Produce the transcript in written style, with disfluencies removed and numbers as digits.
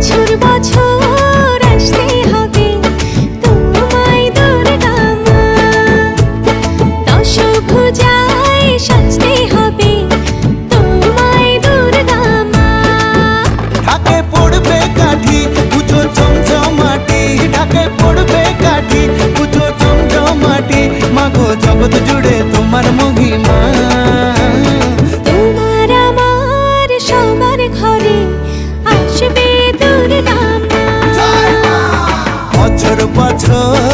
বছর বছর আসতে হবে তোমায় দুর্গা মা, দশভুজায় সাজতে হবে তোমায় দুর্গা মা। ঢাকে পড়বে কাঠি পুজো চমচমাটি, ঢাকে পড়বে কাঠি পুজো চমচমাটি, মাগো জগৎ জুড়ে তোমার মহিমা। তোমার আমার সবার ঘরে আসবে দুর্গা মা। বছর বছর